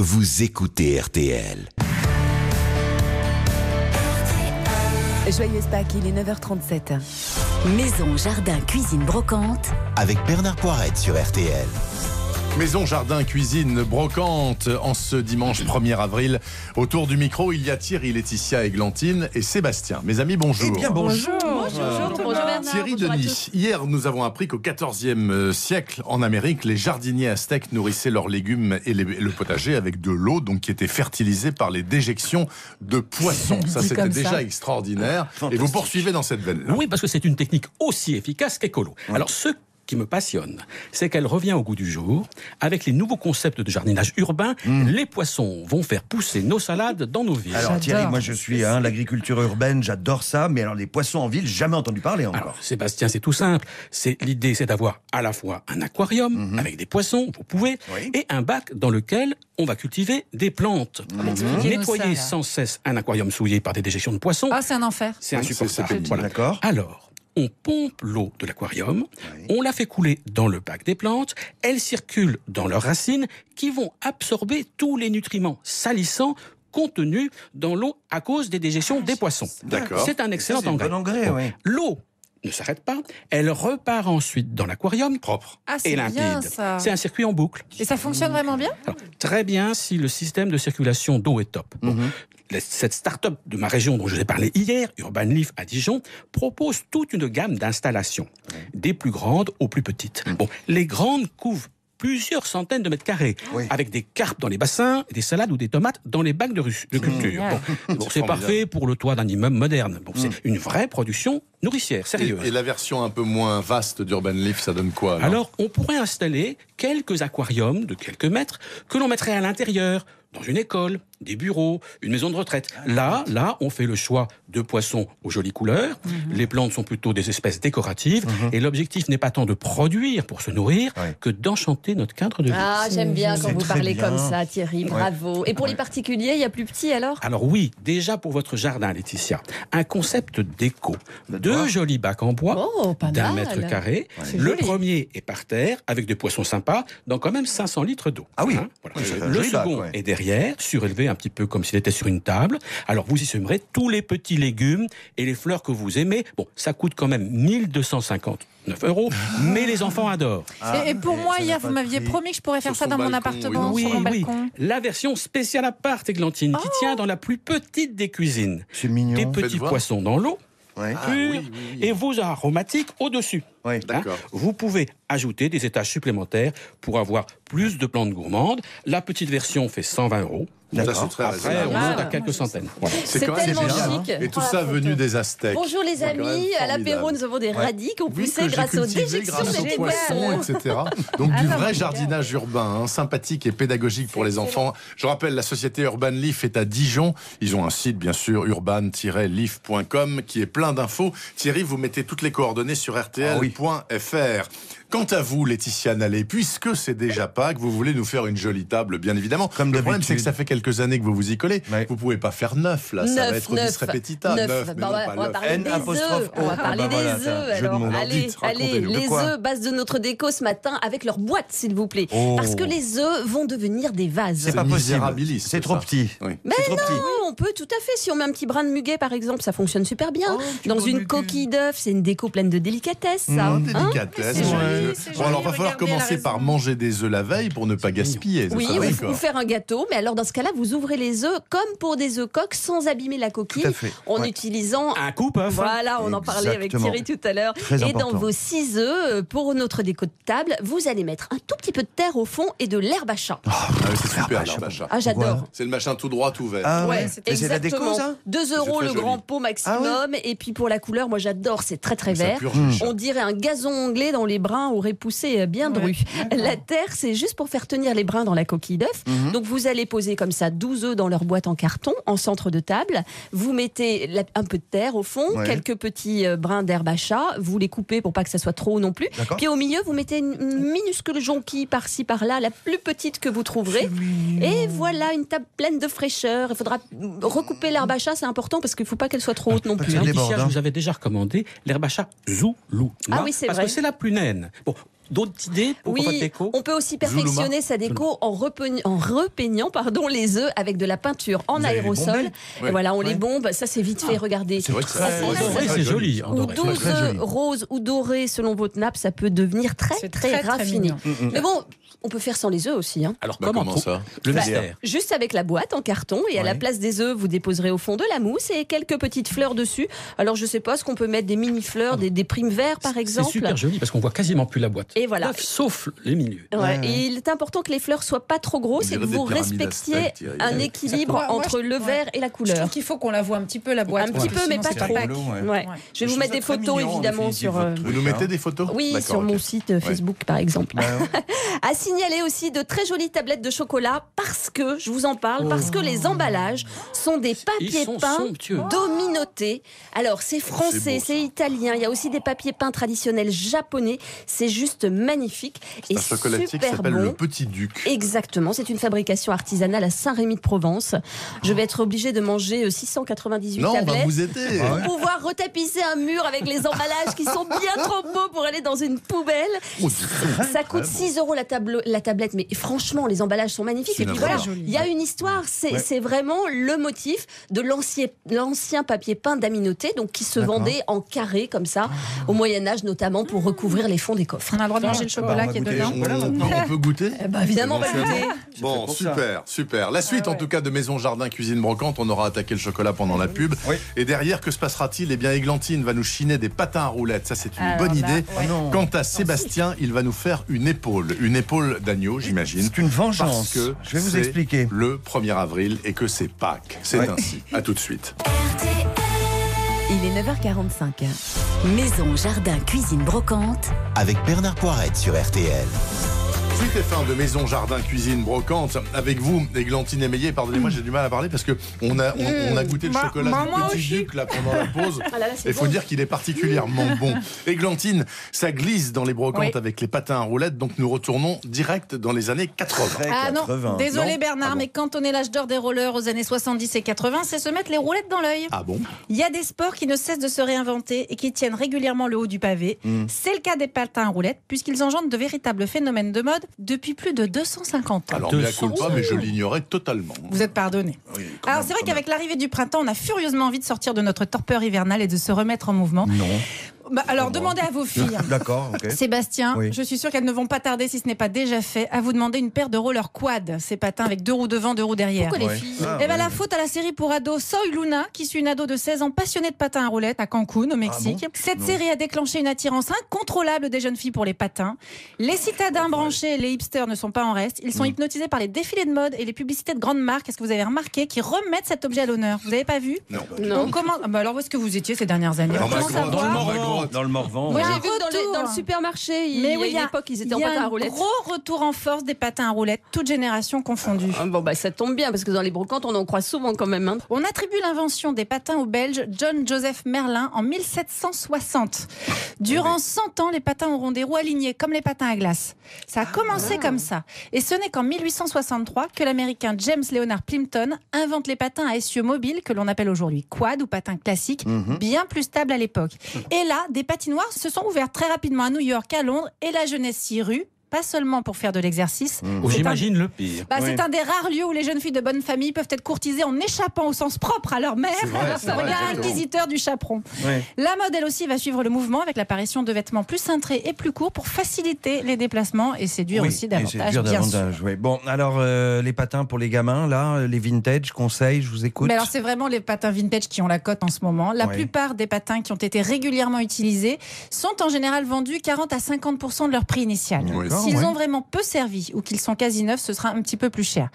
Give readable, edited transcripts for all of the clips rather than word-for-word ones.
vous écoutez RTL. Joyeuse Pâques, il est 9h37. Maison, jardin, cuisine, brocante. Avec Bernard Poirette sur RTL. Maison, jardin, cuisine, brocante, en ce dimanche 1er avril. Autour du micro, il y a Thierry, Laetitia, Églantine et Sébastien. Mes amis, bonjour. Eh bien, bonjour. Bonjour Bernard. Thierry Bonjour à Denis, tous. hier nous avons appris qu'au XIVe siècle, en Amérique, les jardiniers aztèques nourrissaient leurs légumes et le potager avec de l'eau, donc qui était fertilisée par les déjections de poissons. Ça, c'était déjà extraordinaire. Et vous poursuivez dans cette veine-là. Oui, parce que c'est une technique aussi efficace qu'écolo. Alors, ce qui me passionne, c'est qu'elle revient au goût du jour. Avec les nouveaux concepts de jardinage urbain, les poissons vont faire pousser nos salades dans nos villes. Alors Thierry, moi je suis l'agriculture urbaine, j'adore ça, mais alors les poissons en ville, jamais entendu parler encore. Alors, Sébastien, c'est tout simple. L'idée, c'est d'avoir à la fois un aquarium avec des poissons, vous pouvez, et un bac dans lequel on va cultiver des plantes. Nettoyer sans cesse un aquarium souillé par des déjections de poissons, Ah, c'est un enfer. c'est insupportable. Voilà. D'accord. Alors, on pompe l'eau de l'aquarium, on la fait couler dans le bac des plantes, elle circule dans leurs racines qui vont absorber tous les nutriments salissants contenus dans l'eau à cause des déjections des poissons. D'accord. C'est un excellent engrais. Bon engrais, oui. L'eau ne s'arrête pas, elle repart ensuite dans l'aquarium Propre. Ah, c'est et limpide. bien ça. C'est un circuit en boucle. Et ça fonctionne vraiment bien ? Alors, très bien si le système de circulation d'eau est top. Bon, cette start-up de ma région dont je vous ai parlé hier, Urban Leaf à Dijon, propose toute une gamme d'installations, des plus grandes aux plus petites. Bon, les grandes couvrent plusieurs centaines de mètres carrés, avec des carpes dans les bassins, des salades ou des tomates dans les bacs de culture. Bon, c'est parfait pour le toit d'un immeuble moderne. Bon, c'est une vraie production nourricière, sérieuse. Et la version un peu moins vaste d'Urban Leaf, ça donne quoi Alors, on pourrait installer quelques aquariums de quelques mètres que l'on mettrait à l'intérieur, dans une école, des bureaux, une maison de retraite. Là, on fait le choix de poissons aux jolies couleurs. Les plantes sont plutôt des espèces décoratives. Et l'objectif n'est pas tant de produire pour se nourrir que d'enchanter notre cadre de vie. Ah, j'aime bien quand vous très parlez bien. comme ça, Thierry, bravo. Et pour les particuliers, il y a plus petit alors ? Alors oui, déjà pour votre jardin, Laetitia, un concept déco. Deux jolis bacs en bois Oh, pas d'1 mal. mètre carré. C'est Le joli. premier est par terre, avec des poissons sympas, dans quand même 500 litres d'eau. Ah oui. Voilà. Oui, c'est un Le joli bac, second ouais. est derrière, surélevé un petit peu comme s'il était sur une table. Alors vous y semerez tous les petits légumes et les fleurs que vous aimez. Bon, ça coûte quand même 1259 €, mais les enfants adorent. Et pour moi, ça hier, n'a vous pas de m'aviez prix. promis que je pourrais faire Sur ça son dans mon balcon, appartement, oui, sur mon Oui, balcon. la version spéciale appart, Églantine, qui tient dans la plus petite des cuisines. C'est mignon. Des Faites petits voir. poissons dans l'eau, Ouais. purs, et vos aromatiques au-dessus. Ouais. D'accord. Vous pouvez ajouter des étages supplémentaires pour avoir plus de plantes gourmandes. La petite version fait 120 €. Ça, c'est très Après, raisonnable. on monte à quelques centaines. Voilà. C'est quand même tellement génial, chic. Et tout Oh, ça la venu photo. des Aztèques. Bonjour les C'est quand même amis, à formidable. l'apéro nous avons des radis qui ont Oui, poussé que j'ai grâce aux cultivé déjections grâce aux des poissons, poissons. etc. Donc du vrai jardinage urbain, sympathique et pédagogique pour les enfants. Je rappelle, la société Urban Leaf est à Dijon. Ils ont un site, bien sûr, urban-leaf.com, qui est plein d'infos. Thierry, vous mettez toutes les coordonnées sur rtl.fr. Quant à vous, Laetitia Nallet, puisque c'est déjà Pâques, vous voulez nous faire une jolie table, bien évidemment. Comme le problème, c'est que d'habitude. ça fait quelques années que vous vous y collez. Ouais. Vous pouvez pas faire neuf, là. Ça va être bis repetita. Neuf, mais Bah non, ouais, pas on va neuf. parler N des apostrophe œufs. On va O. parler Ah bah voilà, des tiens, œufs. jeu de Alors, mots. allez, Dites, racontez-nous. allez, De les quoi œufs, base de notre déco ce matin, avec leur boîte, s'il vous plaît. Oh. Parce que les œufs vont devenir des vases. C'est pas possible. misérabiliste, C'est trop ça. petit. Oui. Mais C'est trop petit. non, on peut tout à fait. Si on met un petit brin de muguet, par exemple, ça fonctionne super bien. Dans une coquille d'œuf, c'est une déco pleine de délicatesse, ça. Hein Délicatesse. C'est ouais. joli, c'est Bon, alors, joli, va falloir regardez, elle a commencer raison. par manger des œufs la veille pour ne pas gaspiller. c'est Oui, ça, ou d'accord. faire un gâteau, mais alors dans ce cas-là, vous ouvrez les œufs comme pour des œufs coques sans abîmer la coquille, Tout à fait. en Ouais. utilisant Un coupe-œuf. Voilà, on en parlait avec Exactement. Thierry tout à l'heure. Très Et important. dans vos 6 œufs, pour notre déco de table, vous allez mettre un tout petit peu de terre au fond et de l'herbe à chat. Ah oui, c'est super, l'herbe à chat. Ah, j'adore. C'est le machin tout droit, tout vert. Ah ouais, Et c'est la exactement. déco, ça 2 C'est € très le joli. grand pot maximum. Et puis pour la couleur, moi j'adore, c'est très très Ça vert. purge le chat. On dirait un gazon anglais dont les brins auraient poussé bien dru. La terre, c'est juste pour faire tenir les brins dans la coquille d'œuf. Donc vous allez poser comme ça 12 œufs dans leur boîte en carton, en centre de table. Vous mettez un peu de terre au fond, Ouais. quelques petits brins d'herbe à chat. Vous les coupez pour pas que ça soit trop haut non plus. D'accord. Puis au milieu, vous mettez une minuscule jonquille par-ci par-là, la plus petite que vous trouverez. Et voilà une table pleine de fraîcheur. Il faudra recouper l'herbe à chat, c'est important parce qu'il ne faut pas qu'elle soit trop haute non plus. Laetitia, je vous avais déjà recommandé l'herbe à chat Zoulou. Ah oui, c'est parce vrai. que c'est la plus naine. Bon, d'autres idées pour votre Oui, déco? on peut aussi perfectionner sa déco en repeignant les œufs avec de la peinture en Vous allez les aérosol. bomber Et voilà, on les bombe. Ça, c'est vite fait. Regardez. C'est vrai que Ça, c'est En doré, c'est joli. En Ou doré. 12 œufs roses ou dorés selon votre nappe, ça peut devenir très C'est très très, très raffiné. mignon. Mais bon, on peut faire sans les œufs aussi. Hein. Alors Comment ça? Le mystère. Juste avec la boîte en carton et à la place des œufs, vous déposerez au fond de la mousse et quelques petites fleurs dessus. Alors je sais pas, ce qu'on peut mettre des mini fleurs, des primes verts par C'est exemple. super joli parce qu'on voit quasiment plus la boîte. Et voilà. Sauf les milieux. Ouais, et il est important que les fleurs soient pas trop grosses On et que dirait vous des pyramides respectiez aztèques, Thierry. un équilibre Moi, entre le vert et la Je couleur. trouve qu'il faut qu'on la voit un petit peu, la boîte. Un petit peu, mais pas trop. Ouais. Je vais vous mettre des photos évidemment sur. Vous nous mettez des photos? Oui, D'accord, sur mon ok. site Facebook par exemple. À signaler aussi de très jolies tablettes de chocolat parce que, je vous en parle, parce que les emballages sont des papiers sont peints somptueux. dominotés. Alors c'est français, beau, c'est italien, il y a aussi des papiers peints traditionnels japonais. C'est juste magnifique et Un chocolatier qui super s'appelle bon. le Petit Duc. Exactement, c'est une fabrication artisanale à Saint-Rémy-de-Provence. Je vais être obligée de manger 698 Non, on va tablettes. vous aider. Pour pouvoir retapisser un mur avec les emballages qui sont bien trop beaux pour aller dans une poubelle. Ça coûte 6 € la tablette, mais franchement, les emballages sont magnifiques. C'est Et puis une voilà, affaire. il y a une histoire. C'est vraiment le motif de l'ancien papier peint d'aminoté, donc qui se vendait en carré comme ça, au Moyen-Âge notamment, pour recouvrir les fonds des coffres. On a le droit de manger le chocolat qui est dedans. On peut goûter? Évidemment, on va goûter. Bon, super, super. La suite, en tout cas, de Maison Jardin Cuisine Brocante, on aura attaqué le chocolat pendant la pub. Oui. Et derrière, que se passera-t-il? Eh bien, Églantine va nous chiner des patins à roulettes. Ça, c'est une Alors bonne là, idée. ouais. non. Quant à Sébastien, il va nous faire une épaule d'agneau, j'imagine. C'est une vengeance. Parce que Je vais vous c'est expliquer. le 1er avril et que c'est Pâques. C'est Ouais. ainsi. À tout de suite. Il est 9h45. Maison, jardin, cuisine, brocante. Avec Bernard Poirette sur RTL. Suite et fin de Maison Jardin Cuisine Brocante avec vous, Églantine Émeillé. Pardonnez-moi, j'ai du mal à parler parce que on a goûté le chocolat moi du Petit aussi. Duc là pendant la pause. Ah là là, c'est Il faut bon. dire qu'il est particulièrement bon. Églantine, ça glisse dans les brocantes Oui. avec les patins à roulettes, donc nous retournons direct dans les années 80. Ah non, 80. désolé Non Bernard, Ah bon. mais quand on est l'âge d'or des rollers aux années 70 et 80, c'est se mettre les roulettes dans l'œil. Ah bon? Il y a des sports qui ne cessent de se réinventer et qui tiennent régulièrement le haut du pavé. C'est le cas des patins à roulettes, puisqu'ils engendrent de véritables phénomènes de mode depuis plus de 250 ans. Alors, mea culpa, mais je l'ignorais totalement. Vous êtes pardonné. Alors c'est vrai qu'avec l'arrivée du printemps, on a furieusement envie de sortir de notre torpeur hivernale et de se remettre en mouvement. Non. Alors demandez à vos filles. D'accord, ok. Sébastien, Oui. je suis sûre qu'elles ne vont pas tarder, si ce n'est pas déjà fait, à vous demander une paire de rollers quad, ces patins avec 2 roues devant, 2 roues derrière. Pourquoi les Ouais. filles Ah, Eh ben, ouais. la faute à la série pour ados Soy Luna, qui suit une ado de 16 ans passionnée de patins à roulettes à Cancun, au Mexique. Cette Non. série a déclenché une attirance incontrôlable des jeunes filles pour les patins. Les citadins branchés et les hipsters ne sont pas en reste. Ils sont hypnotisés par les défilés de mode et les publicités de grandes marques, est-ce que vous avez remarqué, qui remettent cet objet à l'honneur. Vous n'avez pas vu? Non. Non. On commence... alors où est-ce que vous étiez ces dernières années? Dans On ma commence à grotte, voir- dans ma grotte. Dans le Morvan. Moi, Ouais. j'ai Un vu que retour. dans le supermarché, il y a oui, une époque, ils étaient en il y a patins à un roulettes. gros retour en force des patins à roulettes, toutes générations confondues. Ah, bon, bah, ça tombe bien, parce que dans les brocantes, on en croit souvent quand même. Hein. On attribue l'invention des patins au Belge John Joseph Merlin en 1760. Durant 100 ans, les patins auront des roues alignées comme les patins à glace. Ça a commencé comme ça. Et ce n'est qu'en 1863 que l'américain James Leonard Plimpton invente les patins à essieu mobile que l'on appelle aujourd'hui quad ou patins classiques, bien plus stables à l'époque. Et là, des patinoires se sont ouvertes très rapidement à New York, à Londres, et la jeunesse s'y rue. Pas seulement pour faire de l'exercice. Où C'est j'imagine le pire. C'est un des rares lieux où les jeunes filles de bonne famille peuvent être courtisées en échappant au sens propre à leur mère. C'est vrai, Le regard exactement. inquisiteur du chaperon. Ouais. La mode, elle aussi, va suivre le mouvement avec l'apparition de vêtements plus cintrés et plus courts pour faciliter les déplacements et séduire Oui, aussi et davantage, séduire bien sûr. davantage, oui. Bon, alors les patins pour les gamins, là, les vintage, conseils, je vous écoute. Mais alors, c'est vraiment les patins vintage qui ont la cote en ce moment. La Ouais. plupart des patins qui ont été régulièrement utilisés sont en général vendus 40 à 50% de leur prix initial. D'accord, S'ils ouais. ont vraiment peu servi ou qu'ils sont quasi neufs, ce sera un petit peu plus cher.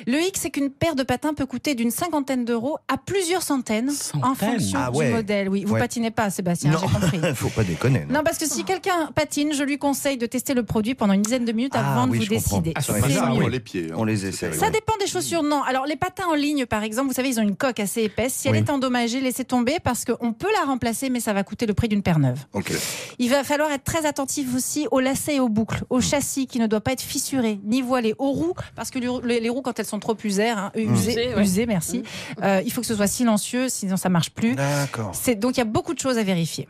Le hic, c'est qu'une paire de patins peut coûter d'une 50aine d'euros à plusieurs centaines en Centaines. fonction Ah du ouais. modèle. Oui, vous Ouais. patinez pas, Sébastien, Non, j'ai compris. faut pas déconner. Non, parce que si quelqu'un patine, je lui conseille de tester le produit pendant une dizaine de minutes Ah avant de oui, vous je comprends. décider. Ah, ça C'est passe ça, sur oui. les pieds. hein. On les essaie. Ça dépend des chaussures, non. Alors, les patins en ligne, par exemple, vous savez, ils ont une coque assez épaisse. Si elle Oui. est endommagée, laissez tomber parce qu'on peut la remplacer, mais ça va coûter le prix d'une paire neuve. Ok. Il va falloir être très attentif aussi aux lacets et aux boucles, aux châssis qui ne doit pas être fissuré, ni voilé. Aux roues, parce que les roues, quand elles sont trop usées, merci, il faut que ce soit silencieux, sinon ça marche plus. D'accord. Donc il y a beaucoup de choses à vérifier.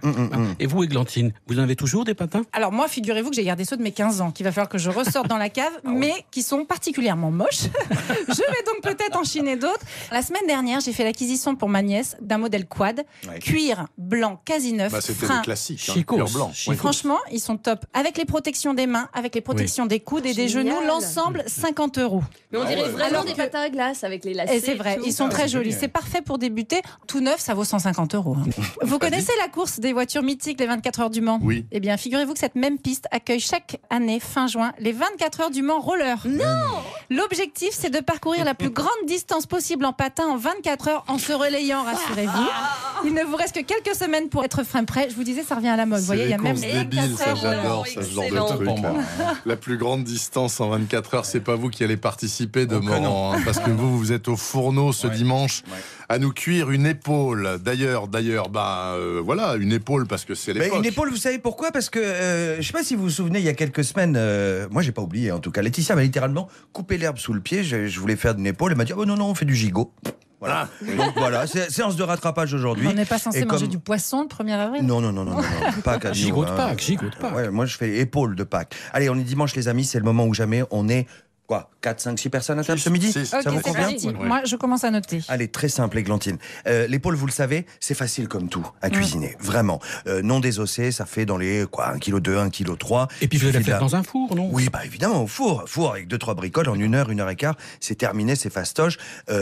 Et vous, Églantine, vous en avez toujours des patins? Alors moi, figurez-vous que j'ai gardé ceux de mes 15 ans, qu'il va falloir que je ressorte dans la cave, mais qui sont particulièrement moches. Je vais donc peut-être en chiner d'autres. La semaine dernière, j'ai fait l'acquisition pour ma nièce d'un modèle quad, cuir blanc quasi neuf, c'était frein le classique, Chicos. cuir blanc. Oui. Franchement, ils sont top. Avec les protections des mains, avec les protections des coudes et des Génial. genoux, l'ensemble 50 €. Mais on dirait vraiment Alors des que- patins à glace avec les lacets. Et c'est vrai, tout. ils sont très jolis. joli, C'est parfait pour débuter. Tout neuf, ça vaut 150 €. Vous connaissez la course des voitures mythiques, les 24 heures du Mans? Oui. Eh bien, figurez-vous que cette même piste accueille chaque année, fin juin, les 24 heures du Mans roller. Non! L'objectif, c'est de parcourir la plus grande distance possible en patin en 24 heures en se relayant, rassurez-vous. Il ne vous reste que quelques semaines pour être fin prêt. Je vous disais, ça revient à la mode. Vous voyez, il y a même débiles, ça 24 heures. j'adore ce genre Excellent. de truc. Pour moi. La plus grande distance en 24 heures, c'est pas vous qui allez participer de Morand, hein, parce que vous êtes au fourneau ce dimanche à nous cuire une épaule. D'ailleurs, voilà, une épaule parce que c'est l'époque. Une épaule, vous savez pourquoi? Parce que, je sais pas si vous vous souvenez, il y a quelques semaines, moi j'ai pas oublié en tout cas, Laetitia m'a littéralement coupé l'herbe sous le pied, je voulais faire une épaule, elle m'a dit, oh non, on fait du gigot. Voilà. Donc voilà, séance de rattrapage aujourd'hui. On n'est pas censé Et manger comme- du poisson le 1er avril? Non, Pâques à nous, Gigot de hein. Pâques, gigot de Pâques. Ouais, moi je fais épaule de Pâques. Allez, on est dimanche les amis, c'est le moment où jamais on est, 4, 5, 6 personnes à table ce midi? Six. Ça Ok, vous c'est convient? parti. Ouais. Moi, je commence à noter. Allez, très simple, Églantine. L'épaule, vous le savez, c'est facile comme tout à cuisiner, vraiment. Non désossé, ça fait dans les 1,2 kg, 1,3 kg. Et puis vous allez la faire dans un four, non? Oui, évidemment, au four. Four avec 2-3 bricoles en 1 heure, 1 heure et quart. C'est terminé, c'est fastoche.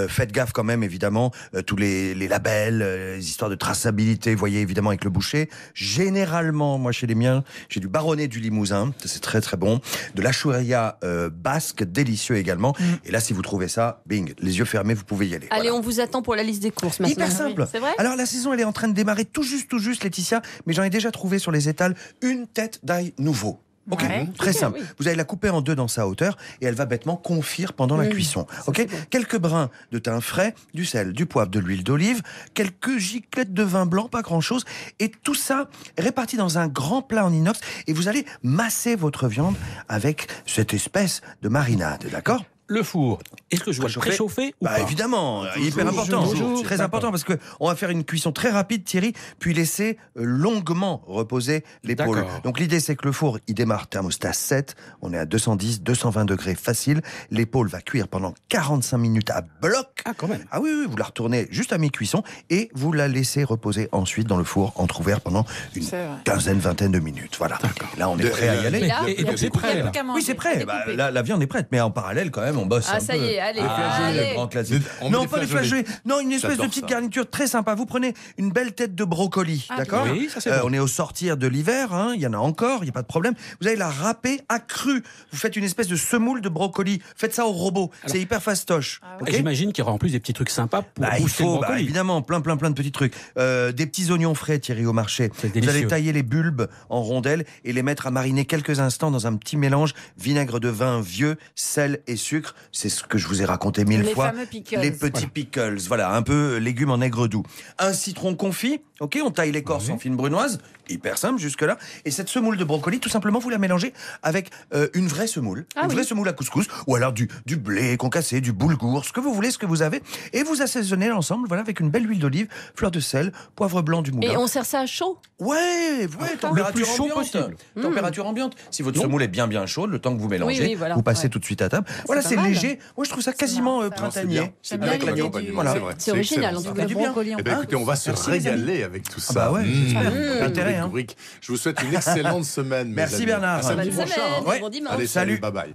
Faites gaffe quand même, évidemment, tous les labels, les histoires de traçabilité, voyez, évidemment, avec le boucher. Généralement, moi, chez les miens, j'ai du baronnet du Limousin. C'est très, très bon. De la chouria basque, délicieux également. Et là, si vous trouvez ça, bing, les yeux fermés, vous pouvez y aller. Allez, Voilà. on vous attend pour la liste des courses maintenant. Hyper simple. C'est vrai? Alors la saison, elle est en train de démarrer tout juste, Laetitia, mais j'en ai déjà trouvé sur les étals une tête d'ail nouveau. Ok, Ouais. très simple. oui. Vous allez la couper en deux dans sa hauteur et elle va bêtement confire pendant la cuisson. Ok, quelques brins de thym frais, du sel, du poivre, de l'huile d'olive, quelques giclettes de vin blanc, pas grand-chose, et tout ça réparti dans un grand plat en inox. Et vous allez masser votre viande avec cette espèce de marinade, d'accord? Le four, est-ce que je dois le Préchauffer préchauffer ou pas? Évidemment, hyper important, toujours. très important parce que on va faire une cuisson très rapide, Thierry, puis laisser longuement reposer l'épaule. D'accord. Donc l'idée c'est que le four, il démarre thermostat 7, on est à 210, 220 degrés facile. L'épaule va cuire pendant 45 minutes à bloc. Ah, quand même. Ah oui, vous la retournez juste à mi-cuisson et vous la laissez reposer ensuite dans le four entrouvert pendant une C'est vrai. quinzaine, vingtaine de minutes. Voilà. Et là, on est prêt à y aller. Et là, Et donc c'est prêt, là. Oui, c'est prêt. La viande est prête, mais en parallèle, quand même, on bosse Ah, un ça peu. y est, allez. Le grand classique. On met Non, des pas des flageolets. flageolets. Non, une espèce de J'adore petite ça. garniture très sympa. Vous prenez une belle tête de brocoli, Ah, d'accord? oui, ça, c'est bon. On est au sortir de l'hiver, hein, il y en a encore, il n'y a pas de problème. Vous allez la râper à cru. Vous faites une espèce de semoule de brocoli. Faites ça au robot. C'est hyper fastoche. Ok. J'imagine qu'il y aura en plus des petits trucs sympas pour Il booster le faut, brocoli. évidemment, plein de petits trucs. Des petits oignons frais, Thierry, au marché. C'est Vous allez délicieux. tailler les bulbes en rondelles et les mettre à mariner quelques instants dans un petit mélange vinaigre de vin vieux, sel et sucre. C'est ce que je vous ai raconté 1000 Les fois. fameux pickles. Les petits pickles, voilà, un peu légumes en aigre doux. Un citron confit, ok, on taille l'écorce en fine brunoise, hyper simple jusque-là. Et cette semoule de brocoli, tout simplement, vous la mélangez avec une vraie semoule, vraie semoule à couscous, ou alors du blé concassé, du boulgour, ce que vous voulez, ce que vous avez. Et vous assaisonnez l'ensemble, voilà, avec une belle huile d'olive, fleur de sel, poivre blanc du moulin. Et on sert ça à chaud? Ouais, température Le plus chaud ambiante. possible. Température ambiante. Si votre semoule est bien chaude, le temps que vous mélangez, oui, voilà. vous passez Ouais. tout de suite à table. Voilà, pas c'est mal. léger. Moi, je trouve ça quasiment marrant, ça. printanier. Non, c'est J'aime bien. bien Avec l'idée l'accompagnement, du- c'est vrai. C'est original, excellent, en ça. tout fait du bien. brocoli en Eh ben, écoutez, on va se Merci, les amis. régaler avec tout ça. bah ouais, j'espère. Intérêt, hein. Rubrique. Je vous souhaite une excellente semaine. mes Merci, amis. Bernard. À samedi Bonne prochain. semaine, hein. Ouais. bon dimanche. Allez, Salut. salut, bye bye.